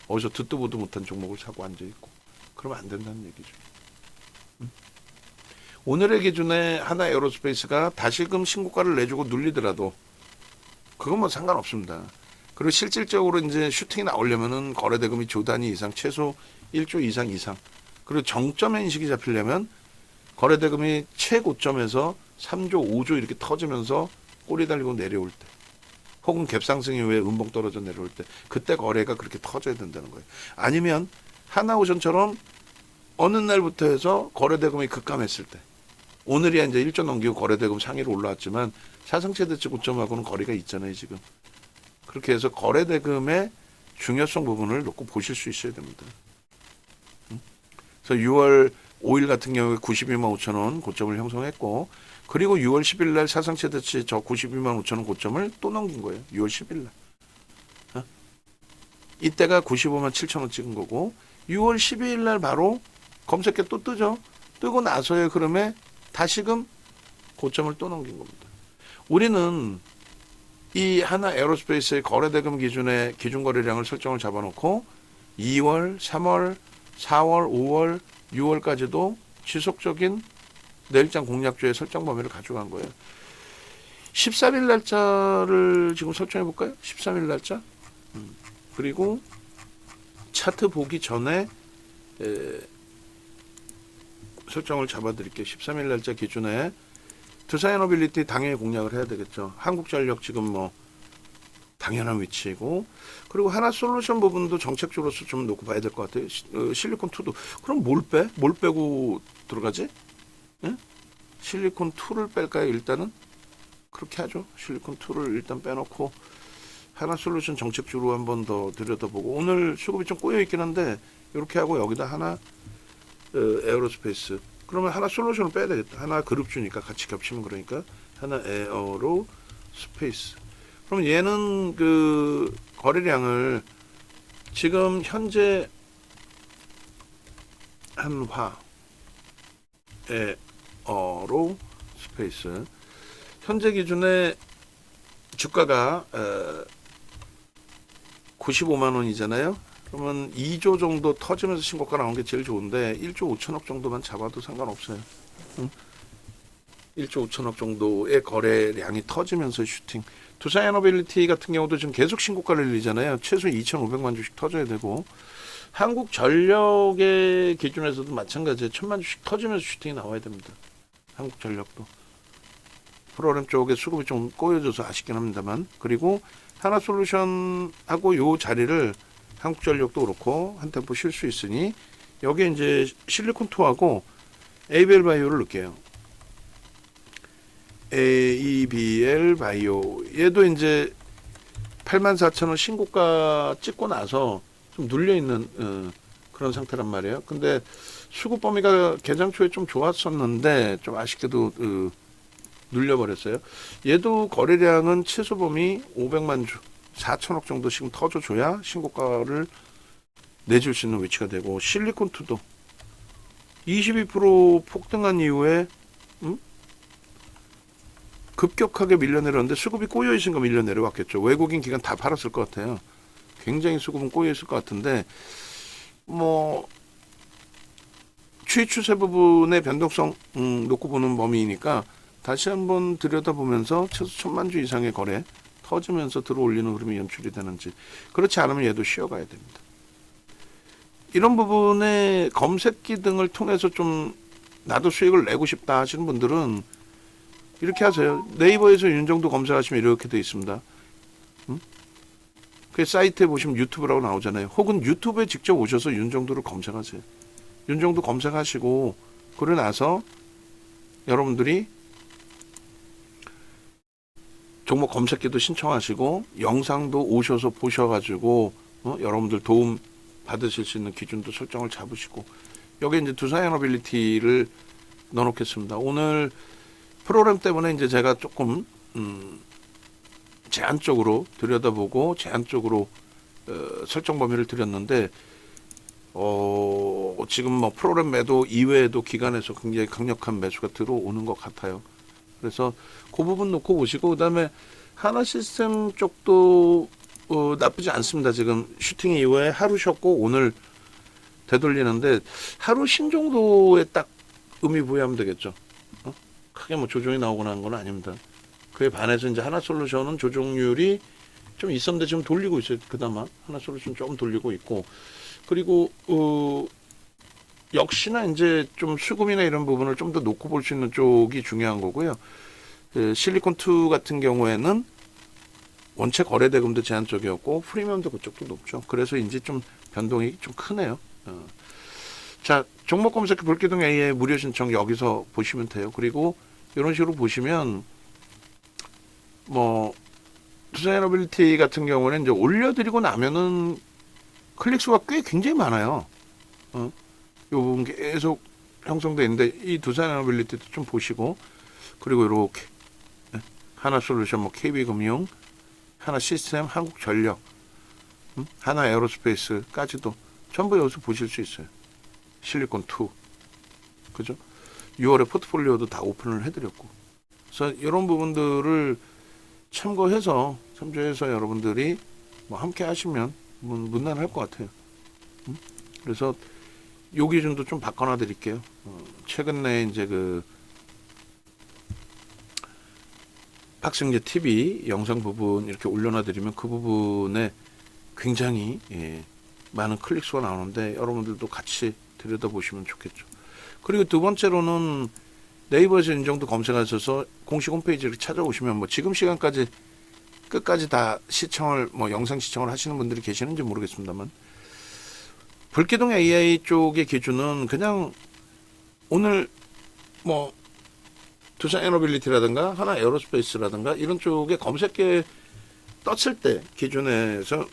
어디서 듣도 보도 못한 종목을 사고 앉아있고, 그러면 안 된다는 얘기죠. 오늘의 기준에 하나 에어로스페이스가 다시금 신고가를 내주고 눌리더라도 그건 뭐 상관없습니다. 그리고 실질적으로 이제 슈팅이 나오려면은 거래대금이 조 단위 이상, 최소 1조 이상, 그리고 정점의 인식이 잡히려면 거래대금이 최고점에서 3조, 5조 이렇게 터지면서 꼬리 달리고 내려올 때, 혹은 갭상승 이후에 음봉 떨어져 내려올 때, 그때 거래가 그렇게 터져야 된다는 거예요. 아니면 하나오션처럼 어느 날부터 해서 거래대금이 급감했을 때, 오늘이야 이제 1조 넘기고 거래대금 상위로 올라왔지만 사상 최대치 고점하고는 거리가 있잖아요 지금. 그렇게 해서 거래대금의 중요성 부분을 놓고 보실 수 있어야 됩니다. 그래서 6월 5일 같은 경우에 92만 5천 원 고점을 형성했고, 그리고 6월 10일 날 사상 최대치 저 92만 5천 원 고점을 또 넘긴 거예요. 6월 10일 날. 이때가 95만 7천 원 찍은 거고, 6월 12일 날 바로 검색해 또 뜨죠. 뜨고 나서의 흐름에 다시금 고점을 또 넘긴 겁니다. 우리는 이 하나 에어로스페이스의 거래대금 기준의 기준 거래량을 설정을 잡아놓고 2월, 3월, 4월, 5월, 6월까지도 지속적인 내일장 공략주의 설정 범위를 가져간 거예요. 13일 날짜를 지금 설정해 볼까요? 13일 날짜. 그리고 차트 보기 전에 설정을 잡아드릴게요. 13일 날짜 기준에 두산에너빌리티 당연히 공략을 해야 되겠죠. 한국전력 지금 뭐 당연한 위치이고, 그리고 하나솔루션 부분도 정책주로서 좀 놓고 봐야 될 것 같아요. 실리콘2도. 그럼 뭘 빼? 뭘 빼고 들어가지? 예? 실리콘2를 뺄까요? 일단은 그렇게 하죠. 실리콘2를 일단 빼놓고 하나솔루션 정책주로 한 번 더 들여다보고, 오늘 수급이 좀 꼬여있긴 한데 이렇게 하고 여기다 하나 에어로스페이스, 그러면 하나 솔루션을 빼야 되겠다. 하나 그룹주니까 같이 겹치면, 그러니까 하나 에어로스페이스. 그러면 얘는 그 거래량을 지금 현재 한화 에어로스페이스 현재 기준에 주가가 95만 원이잖아요. 그러면 2조 정도 터지면서 신고가 나온 게 제일 좋은데 1조 5천억 정도만 잡아도 상관없어요. 1조 5천억 정도의 거래량이 터지면서 슈팅. 두산에너빌리티 같은 경우도 지금 계속 신고가를 늘리잖아요. 최소 2,500만 주씩 터져야 되고, 한국전력의 기준에서도 마찬가지예요. 1,000만 주씩 터지면서 슈팅이 나와야 됩니다. 한국전력도. 프로그램 쪽에 수급이 좀 꼬여져서 아쉽긴 합니다만, 그리고 하나솔루션하고 요 자리를 한국전력도 그렇고 한 템포 쉴 수 있으니 여기에 이제 실리콘2하고 ABL 바이오를 넣을게요. ABL 바이오 얘도 이제 84,000원 신고가 찍고 나서 좀 눌려있는 그런 상태란 말이에요. 근데 수급 범위가 개장 초에 좀 좋았었는데 좀 아쉽게도 눌려버렸어요. 얘도 거래량은 최소 범위 500만 주 4천억 정도씩 터져줘야 신고가를 내줄 수 있는 위치가 되고, 실리콘2도 22% 폭등한 이후에 급격하게 밀려 내렸는데 수급이 꼬여 있은 거 밀려 내려왔겠죠. 외국인 기관 다 팔았을 것 같아요. 굉장히 수급은 꼬여 있을 것 같은데, 뭐 추이 추세 부분의 변동성 놓고 보는 범위이니까 다시 한번 들여다보면서 최소 1,000만 주 이상의 거래 터지면서 들어올리는 흐름이 연출이 되는지, 그렇지 않으면 얘도 쉬어가야 됩니다. 이런 부분에 검색기 등을 통해서 좀 나도 수익을 내고 싶다 하시는 분들은 이렇게 하세요. 네이버에서 윤정도 검색하시면 이렇게 되어 있습니다. 그 사이트에 보시면 유튜브라고 나오잖아요. 혹은 유튜브에 직접 오셔서 윤정도를 검색하세요. 윤정도 검색하시고 그러고 나서 여러분들이 종목 검색기도 신청하시고 영상도 오셔서 보셔가지고 여러분들 도움 받으실 수 있는 기준도 설정을 잡으시고, 여기 이제 두산에너빌리티를 넣어놓겠습니다. 오늘 프로그램 때문에 이제 제가 조금 제한적으로 들여다보고 제한적으로 설정 범위를 드렸는데, 지금 뭐 프로그램 매도 이외에도 기관에서 굉장히 강력한 매수가 들어오는 것 같아요. 그래서 그 부분 놓고 보시고 그다음에 하나 시스템 쪽도 나쁘지 않습니다. 지금 슈팅 이후에 하루 쉬었고 오늘 되돌리는데 하루 쉰 정도에 딱 의미 부여하면 되겠죠. 크게 뭐 조정이 나오거나 한 건 아닙니다. 그에 반해서 이제 하나솔루션은 조정률이 좀 있었는데 지금 돌리고 있어요. 그나마 하나솔루션 조금 돌리고 있고 그리고 역시나 이제 좀 수급이나 이런 부분을 좀 더 놓고 볼 수 있는 쪽이 중요한 거고요. 실리콘2 같은 경우에는 원체 거래 대금도 제한 쪽이었고 프리미엄도 그쪽도 높죠. 그래서 이제 좀 변동이 좀 크네요. 자, 종목 검색 볼기둥 AI 무료 신청 여기서 보시면 돼요. 그리고 이런 식으로 보시면 뭐 투자이너빌리티 같은 경우는 이제 올려드리고 나면은 클릭 수가 꽤 굉장히 많아요. 요 부분 계속 형성돼 있는데 이 투자이너빌리티도 좀 보시고 그리고 이렇게 하나솔루션, 뭐 KB금융, 하나시스템, 한국전력, 하나에어로스페이스까지도 전부 여기서 보실 수 있어요. 실리콘2 그죠? 6월에 포트폴리오도 다 오픈을 해드렸고 그래서 이런 부분들을 참조해서 여러분들이 뭐 함께 하시면 무난할 것 같아요. 그래서 요 기준도 좀 바꿔놔 드릴게요. 최근에 이제 그 박승재 TV 영상 부분 이렇게 올려놔 드리면 그 부분에 굉장히 많은 클릭 수가 나오는데 여러분들도 같이 들여다보시면 좋겠죠. 그리고 두 번째로는 네이버에서 인정도 검색하셔서 공식 홈페이지를 찾아오시면 뭐 지금 시간까지 끝까지 다 시청을 뭐 영상 시청을 하시는 분들이 계시는지 모르겠습니다만 불기둥 AI 쪽의 기준은 그냥 오늘 뭐 두산에너빌리티라든가 하나 에어로스페이스라든가 이런 쪽에 검색에 떴을 때 기준에서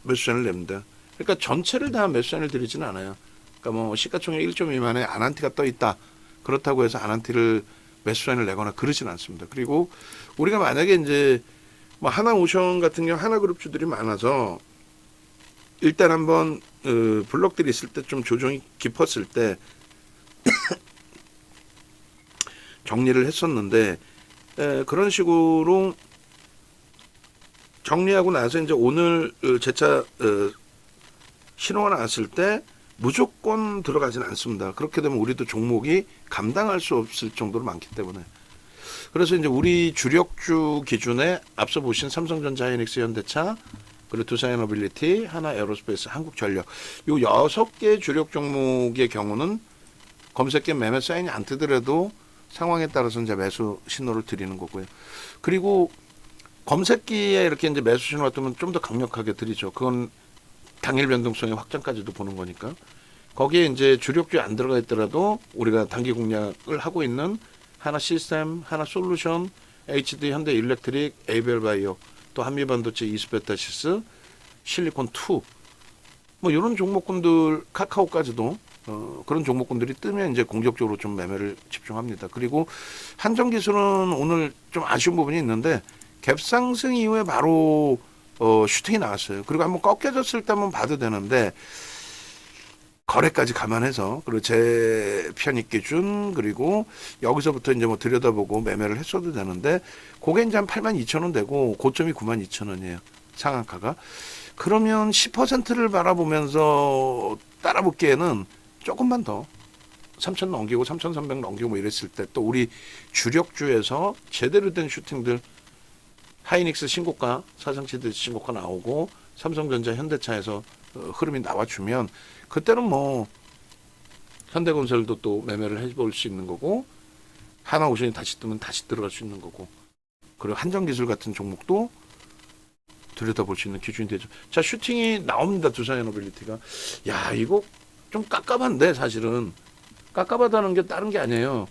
매수잔을 냅니다. 그러니까 전체를 다 매수잔을 드리지는 않아요. 그러니까 뭐 시가총액 1점 미만에 아난티가 떠 있다. 그렇다고 해서 아난티를 매수잔을 내거나 그러진 않습니다. 그리고 우리가 만약에 이제 뭐 하나오션 같은 경우 하나그룹주들이 많아서 일단 한번 블록들이 있을 때 좀 조정이 깊었을 때 정리를 했었는데 그런 식으로 정리하고 나서 이제 오늘 재차 신호가 나왔을 때 무조건 들어가지는 않습니다. 그렇게 되면 우리도 종목이 감당할 수 없을 정도로 많기 때문에 그래서 이제 우리 주력주 기준에 앞서 보신 삼성전자, 하이닉스, 현대차 그리고 두산에너빌리티, 하나에어로스페이스, 한국전력 요 6개 주력 종목의 경우는 검색계 매매 사인이 안 뜨더라도 상황에 따라서 이제 매수 신호를 드리는 거고요. 그리고 검색기에 이렇게 이제 매수 신호가 뜨면 좀 더 강력하게 드리죠. 그건 당일 변동성의 확장까지도 보는 거니까. 거기에 이제 주력주에 안 들어가 있더라도 우리가 단기 공략을 하고 있는 하나 시스템, 하나 솔루션, HD 현대 일렉트릭, 에이벨 바이오, 또 한미반도체 이스페타시스, 실리콘2 뭐 이런 종목군들 카카오까지도 그런 종목군들이 뜨면 이제 공격적으로 좀 매매를 집중합니다. 그리고 한정기술은 오늘 좀 아쉬운 부분이 있는데 갭상승 이후에 바로 슈팅이 나왔어요. 그리고 한번 꺾여졌을 때 한번 봐도 되는데 거래까지 감안해서 그리고 제 편입 기준 그리고 여기서부터 이제 뭐 들여다보고 매매를 했어도 되는데 그게 이제 한 82,000원 되고 고점이 92,000원이에요. 상한가가. 그러면 10%를 바라보면서 따라붙기에는 조금만 더 3,000 넘기고 3,300 넘기고 뭐 이랬을 때 또 우리 주력주에서 제대로 된 슈팅들 하이닉스 신고가 사상치드 신고가 나오고 삼성전자 현대차에서 흐름이 나와주면 그때는 뭐 현대건설도 또 매매를 해볼 수 있는 거고 하나오션이 다시 뜨면 다시 들어갈 수 있는 거고 그리고 한정기술 같은 종목도 들여다볼 수 있는 기준이 되죠. 자, 슈팅이 나옵니다. 두산에너빌리티가. 야, 이거 좀 깝깝한데 사실은 깝깝하다는 게 다른 게 아니에요.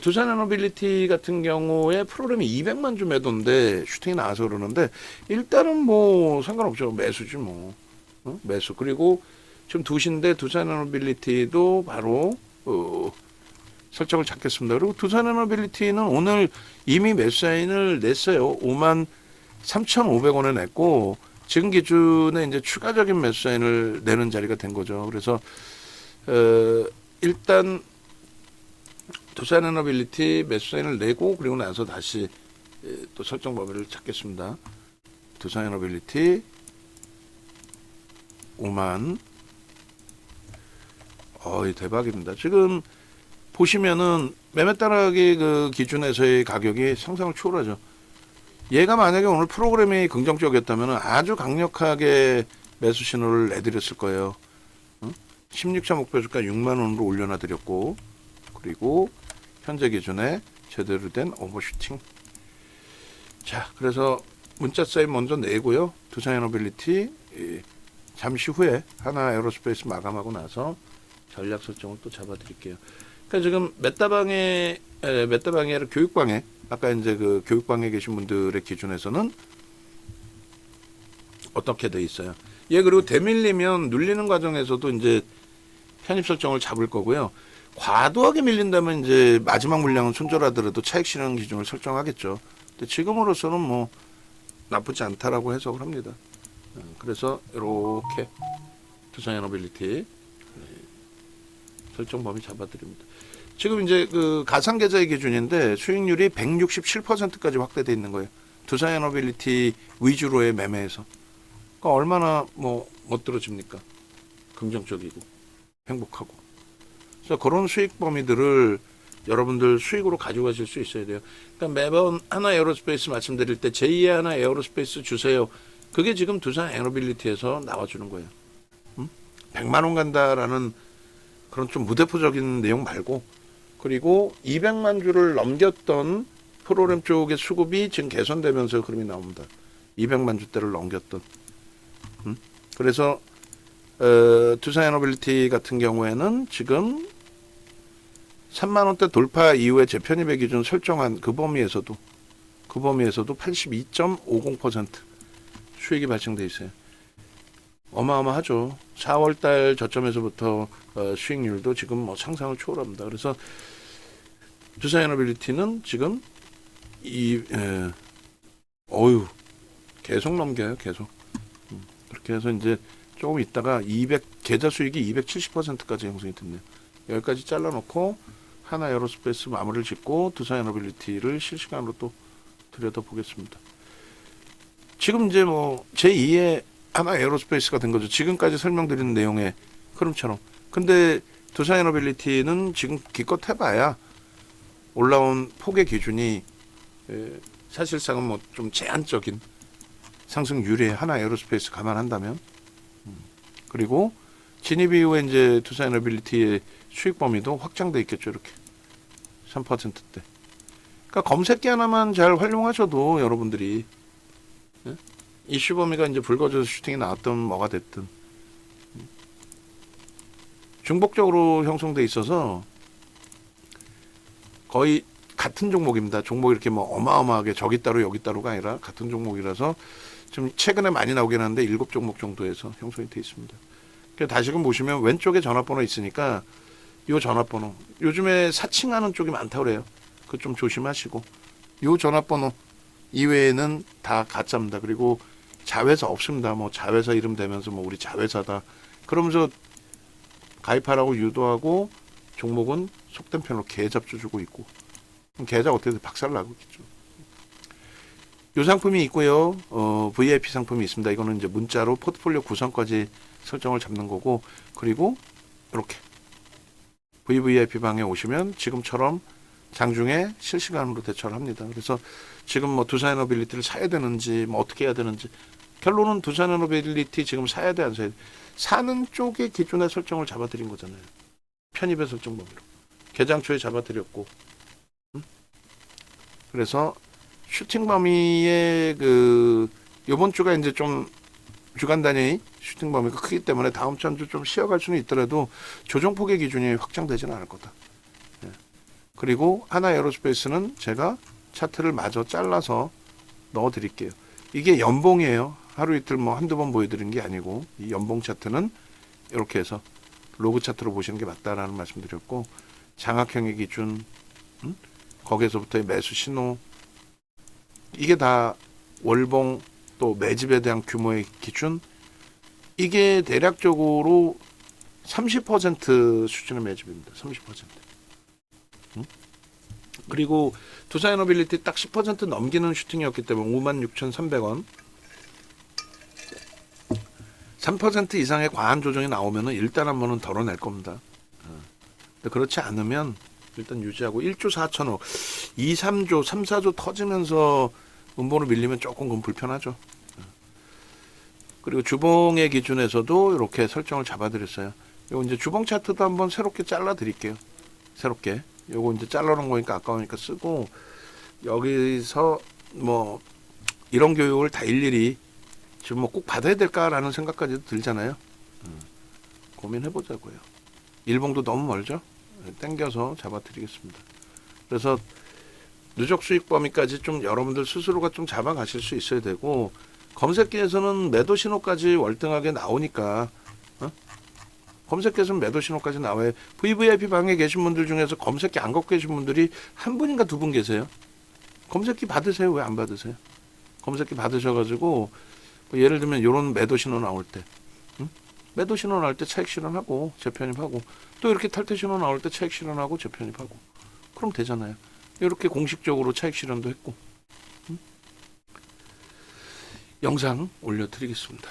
두산에너빌리티 같은 경우에 프로그램이 200만 주 매도인데 슈팅이 나와서 그러는데 일단은 뭐 상관없죠. 매수지 뭐. 매수. 그리고 지금 2시인데 두산에너빌리티도 바로 설정을 잡겠습니다. 그리고 두산에너빌리티는 오늘 이미 매수 사인을 냈어요. 53,500원에 냈고 지금 기준에 이제 추가적인 매수 사인을 내는 자리가 된 거죠. 그래서 일단 두산에너빌리티 매수 사인을 내고 그리고 나서 다시 또 설정 범위를 찾겠습니다. 두산에너빌리티 5만. 대박입니다. 지금 보시면은 매매 따라가기 그 기준에서의 가격이 상상을 초월하죠. 얘가 만약에 오늘 프로그램이 긍정적이었다면 아주 강력하게 매수 신호를 내드렸을 거예요. 16차 목표 주가 6만 원으로 올려놔 드렸고, 그리고 현재 기준에 제대로 된 오버슈팅. 자, 그래서 문자 사인 먼저 내고요. 두산에너빌리티 잠시 후에 하나 에어로스페이스 마감하고 나서 전략 설정을 또 잡아드릴게요. 그러니까 지금 메타방에 아니라 교육방에, 아까 이제 그 교육방에 계신 분들의 기준에서는 어떻게 돼 있어요? 예, 그리고 대밀리면 눌리는 과정에서도 이제 편입 설정을 잡을 거고요. 과도하게 밀린다면 이제 마지막 물량은 손절하더라도 차익 실현 기준을 설정하겠죠. 근데 지금으로서는 뭐 나쁘지 않다라고 해석을 합니다. 그래서 이렇게 두산에너빌리티 설정 범위 잡아드립니다. 지금 이제 그 가상 계좌의 기준인데 수익률이 167%까지 확대되어 있는 거예요. 두산에너빌리티 위주로의 매매에서. 그러니까 얼마나 뭐 멋들어집니까? 긍정적이고 행복하고. 그래서 그런 수익 범위들을 여러분들 수익으로 가져가실 수 있어야 돼요. 그러니까 매번 하나 에어로스페이스 말씀드릴 때 제2의 하나 에어로스페이스 주세요. 그게 지금 두산에너빌리티에서 나와주는 거예요. 100만 원 간다라는 그런 좀 무대포적인 내용 말고, 그리고 200만 주를 넘겼던 프로그램 쪽의 수급이 지금 개선되면서 그림이 나옵니다. 200만 주대를 넘겼던. 그래서 두산에너빌리티 같은 경우에는 지금 3만 원대 돌파 이후에 재편입의 기준 설정한 그 범위에서도 82.50% 수익이 발생돼 있어요. 어마어마하죠. 4월달 저점에서부터 수익률도 지금 뭐 상상을 초월합니다. 그래서 두산에너빌리티는 지금 계속 넘겨요. 계속. 그렇게 해서 이제 조금 있다가 계좌 수익이 270%까지 형성이 됐네요. 여기까지 잘라놓고 하나 에어로스페이스 마무리를 짓고 두산에너빌리티를 실시간으로 또 들여다보겠습니다. 지금 이제 뭐 제2의 하나 에어로스페이스가 된 거죠. 지금까지 설명드리는 내용의 흐름처럼. 근데 두산에너빌리티는 지금 기껏 해봐야 올라온 폭의 기준이 사실상은 뭐 좀 제한적인 상승률에 하나 에어로스페이스 감안한다면, 그리고 진입 이후에 이제 두산에너빌리티의 수익 범위도 확장돼 있겠죠. 이렇게 3%대. 그러니까 검색기 하나만 잘 활용하셔도 여러분들이 이슈 범위가 이제 불거져서 슈팅이 나왔든 뭐가 됐든 중복적으로 형성돼 있어서 거의 같은 종목입니다. 종목이 이렇게 뭐 어마어마하게 저기 따로 여기 따로가 아니라 같은 종목이라서 좀 최근에 많이 나오긴 하는데 7종목 정도에서 형성이 돼 있습니다. 다시금 보시면 왼쪽에 전화번호 있으니까 이 전화번호, 요즘에 사칭하는 쪽이 많다고 그래요. 그거 좀 조심하시고, 이 전화번호 이외에는 다 가짜입니다. 그리고 자회사 없습니다. 뭐 자회사 이름 대면서 뭐 우리 자회사다 그러면서 가입하라고 유도하고 종목은 속된 편으로 계좌주 주고 있고, 그럼 계좌 어떻게든 박살나고 있죠. 이 상품이 있고요. VIP 상품이 있습니다. 이거는 이제 문자로 포트폴리오 구성까지 설정을 잡는 거고, 그리고 이렇게 VVIP 방에 오시면 지금처럼 장중에 실시간으로 대처를 합니다. 그래서 지금 뭐 두산에너빌리티를 사야 되는지 뭐 어떻게 해야 되는지, 결론은 두산에너빌리티 지금 사야 돼 안 사야 돼, 사는 쪽의 기준의 설정을 잡아드린 거잖아요. 편입의 설정 범위로 개장초에 잡아드렸고, 그래서 슈팅 범위의 요번 주가 이제 좀 주간 단위 슈팅 범위가 크기 때문에 다음 주 한 주 좀 쉬어갈 수는 있더라도 조정폭의 기준이 확장되지는 않을 거다. 그리고 하나 에어로스페이스는 제가 차트를 마저 잘라서 넣어 드릴게요. 이게 연봉이에요. 하루 이틀 뭐 한두 번 보여드린 게 아니고, 이 연봉 차트는 이렇게 해서 로그 차트로 보시는 게 맞다라는 말씀 드렸고, 장악형의 기준, 거기에서부터의 매수 신호, 이게 다 월봉 또 매집에 대한 규모의 기준, 이게 대략적으로 30% 수준의 매집입니다. 30%. 그리고 두산에너빌리티 딱 10% 넘기는 슈팅이었기 때문에 56,300원. 3% 이상의 과한 조정이 나오면은 일단 한 번은 덜어낼 겁니다. 근데 그렇지 않으면 일단 유지하고 1조 4천억, 2, 3조, 3, 4조 터지면서 음보로 밀리면 조금 그건 불편하죠. 그리고 주봉의 기준에서도 이렇게 설정을 잡아드렸어요. 요거 이제 주봉 차트도 한번 새롭게 잘라 드릴게요. 새롭게. 요거 이제 잘라놓은 거니까 아까우니까 쓰고, 여기서 뭐 이런 교육을 다 일일이 지금 뭐 꼭 받아야 될까라는 생각까지도 들잖아요. 고민해보자고요. 일봉도 너무 멀죠? 땡겨서 잡아드리겠습니다. 그래서 누적 수익 범위까지 좀 여러분들 스스로가 좀 잡아가실 수 있어야 되고, 검색기에서는 매도 신호까지 월등하게 나오니까, 검색기에서는 매도 신호까지 나와요. VVIP 방에 계신 분들 중에서 검색기 안 갖고 계신 분들이 한 분인가 두 분 계세요. 검색기 받으세요. 왜 안 받으세요? 검색기 받으셔가지고 뭐 예를 들면 이런 매도 신호 나올 때, 매도 신호 나올 때 차익 실현하고 재편입하고, 또 이렇게 탈퇴 신호 나올 때 차익 실현하고 재편입하고, 그럼 되잖아요. 이렇게 공식적으로 차익 실현도 했고. 영상 올려드리겠습니다.